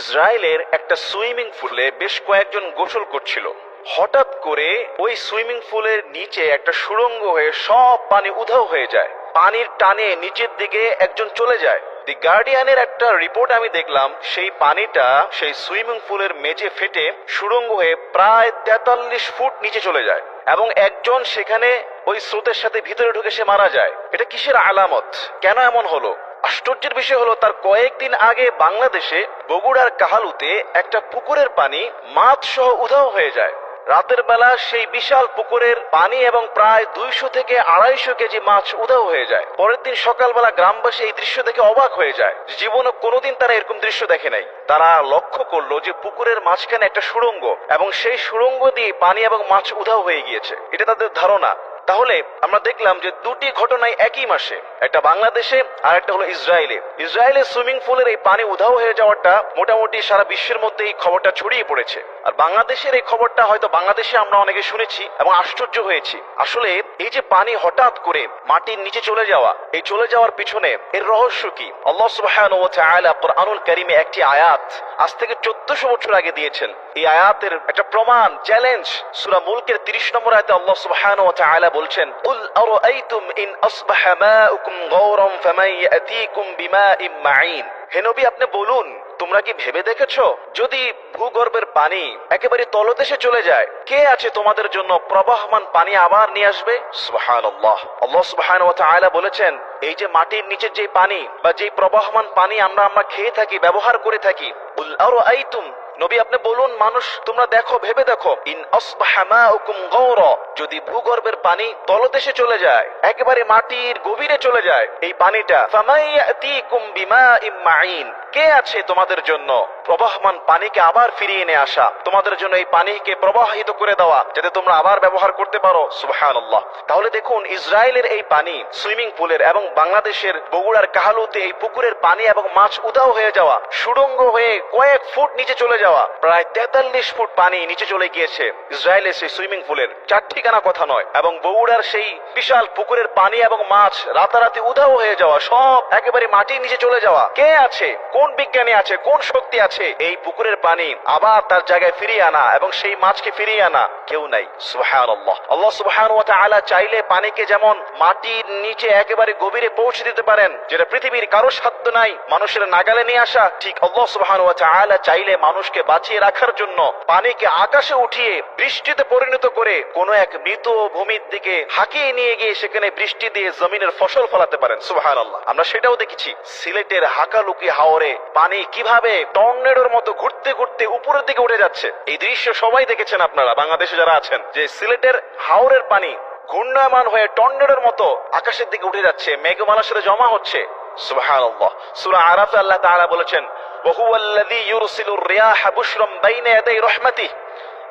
ইসরায়েলের একটা সুইমিং পুলে বেশ কয়েকজন গোসল করছিল। হঠাৎ করে ওই সুইমিং পুলের নিচে একটা সুড়ঙ্গ হয়ে সব পানি উধাও হয়ে যায়। পানির টানে নিচের দিকে একজন চলে যায়। দি গার্ডিয়ানের একটা রিপোর্ট আমি দেখলাম, সেই পানিটা সেই সুইমিং পুলের মেঝে ফেটে সুড়ঙ্গ হয়ে প্রায় 43 ফুট নিচে চলে যায় এবং একজন সেখানে ওই স্রোতের সাথে ভিতরে ঢুকে সে মারা যায়। এটা কিসের আলামত? কেন এমন হলো? আশ্চর্যের বিষয় হলো, তার কয়েকদিন আগে বাংলাদেশে বগুড়ার কাহালুতে একটা পুকুরের পানি মাছ সহ উধাও হয়ে যায়। রাতের বেলা সেই বিশাল পুকুরের পানি এবং প্রায় 200 থেকে 250 কেজি মাছ উধাও হয়ে যায়। পরের দিন সকালবেলা গ্রামবাসী এই দৃশ্য দেখে অবাক হয়ে যায়। জীবনে কোনোদিন তারা এরকম দৃশ্য দেখে নাই। তারা লক্ষ্য করলো যে পুকুরের মাঝখানে একটা সুড়ঙ্গ এবং সেই সুড়ঙ্গ দিয়ে পানি এবং মাছ উধাও হয়ে গিয়েছে। এটা তাদের ধারণা। তাহলে আমরা দেখলাম যে দুটি ঘটনায় একই মাসে, একটা বাংলাদেশে আর একটা হলো ইসরায়েলে। ইসরায়েলের সুইমিং পুলের এই পানি উধাও হয়ে যাওয়াটা মোটামুটি সারা বিশ্বের মধ্যে এই খবরটা ছড়িয়ে পড়েছে। আর বাংলাদেশের এই খবরটা হয়তো বাংলাদেশে আমরা অনেকে শুনেছি এবং আশ্চর্য হয়েছি। আসলে এই যে পানি হঠাৎ করে মাটির নিচে চলে যাওয়া, এই চলে যাওয়ার পিছনে এর রহস্য কি? আল্লাহ সুবহানাহু ওয়া তাআলা কুরআনুল কারীমে একটি আয়াত আজ থেকে 1400 বছর আগে দিয়েছেন। এই আয়াতের একটা প্রমাণ, চ্যালেঞ্জ সূরা মুলকের 30 নম্বর আয়াতে আল্লাহ সুবহানাহু ওয়া তাআলা বলছেন, কুল আরাআইতুম ইন আসবাহা মাউকুম গাওরান ফামান ইয়াতীকুম বিমাইন মাঈন। হে নবী, আপনি বলুন, তোমরা কি ভেবে দেখেছো যদি ভূগর্ভের পানি একেবারে তলদেশে চলে যায়, কে আছে তোমাদের জন্য প্রবাহমান পানি আবার নিয়ে আসবে? সুবহানাল্লাহ। আল্লাহ সুবহানাহু ওয়া তাআলা বলেছেন, এই যে মাটির নিচের যে পানি বা যে প্রবাহমান পানি আমরা খেয়ে থাকি, ব্যবহার করে থাকি, কুল আরাআইতুম, নবী আপনি বলুন, মানুষ তোমরা দেখো, ভেবে দেখো, ইন আসবাহা মাউকুম গাওরা, যদি ভূগর্ভের পানি তলদেশে চলে যায়, একেবারে মাটির গভীরে চলে যায় এই পানিটা, ফামান ইয়াতীকুম বিমাইন মাঈন, কে আছে তোমাদের জন্য প্রবাহমান পানিকে আবার ফিরিয়ে এনে আসা, তোমাদের জন্য এই পানিকে প্রবাহিত করে দেওয়া যাতে তোমরা আবার ব্যবহার করতে পারো? সুবহানাল্লাহ। তাহলে দেখুন, ইসরায়েলের এই পানি সুইমিং পুলের এবং বাংলাদেশের বগুড়ার কাহালুতে এই পুকুরের পানি এবং মাছ উধাও হয়ে যাওয়া, সুড়ঙ্গ হয়ে কয়েক ফুট নিচে চলে যাওয়া, প্রায় 43 ফুট পানি নিচে চলে গিয়েছে ইসরায়েলের সেই সুইমিং পুলের। চার ঠিকানা কথা নয়। এবং বগুড়ার সেই বিশাল পুকুরের পানি এবং মাছ রাতারাতি উধাও হয়ে যাওয়া, সব একেবারে মাটির নিচে চলে যাওয়া। কে আছে? কোন বিজ্ঞানী আছে? কোন শক্তি আছে এই পুকুরের পানি আবার তার জায়গায় ফিরিয়ে আনা এবং সেই মাছকে ফিরিয়ে আনা? কেউ নাই। সুবহানাল্লাহ। আল্লাহ সুবহানাহু ওয়া তাআলা চাইলে পানিকে যেমন মাটির নিচে একেবারে গভীরে পৌঁছে দিতে পারেন, যেটা পৃথিবীর কারো সাধ্য নাই মানুষের নাগালে নিয়ে আসা, ঠিক আল্লাহ সুবহানাহু ওয়া তাআলা চাইলে মানুষকে বাঁচিয়ে রাখার জন্য পানিকে আকাশে উঠিয়ে বৃষ্টিতে পরিণত করে কোন এক মৃত ভূমির দিকে হাঁকিয়ে নিয়ে গিয়ে সেখানে বৃষ্টি দিয়ে জমিনের ফসল ফলাতে পারেন। সুবহানাল্লাহ। আমরা সেটাও দেখেছি। সিলেটের হাকালুকি হাওরে পানি কিভাবে টর্নেডোর মতো ঘুরতে ঘুরতে উপরের দিকে উঠে যাচ্ছে। এই দৃশ্য সবাই দেখেছেন আপনারা, বাংলাদেশে যারা আছেন, যে সিলেটের হাওরের পানি ঘূর্ণায়মান হয়ে টর্নেডোর মতো আকাশের দিকে উঠে যাচ্ছে, মেঘমালার সাথে জমা হচ্ছে। সুবহানাল্লাহ। সূরা আরাফে আল্লাহ তাআলা বলেছেন, ওয়া হুয়াল্লাযী ইউরসিলুর রিয়াহা বুশরাম বাইনা ইয়াদাই রাহমাতিহি।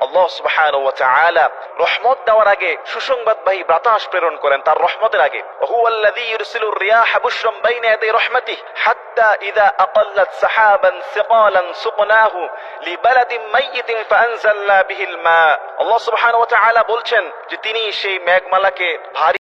আল্লাহ সুবহানাহু ওয়া তাআলা রহমত দেওয়ার আগে সুসংবাদবাহী বাতাস প্রেরণ করেন তার রহমতের আগে। হুয়াল্লাযী ইউরসিলুর রিয়াহা বুশরাম বাইনা ইয়াদাই রাহমাতিহি হাত্তা ইযা আকাল্লাত সাহাবান সিকালান সুকনাহু লিবালাদিন মাইয়িতিন ফাআনজালনা বিহিল মা। আল্লাহ সুবহানাহু ওয়া তাআলা বলছেন যে তিনি সেই মেঘমালাকে ভারী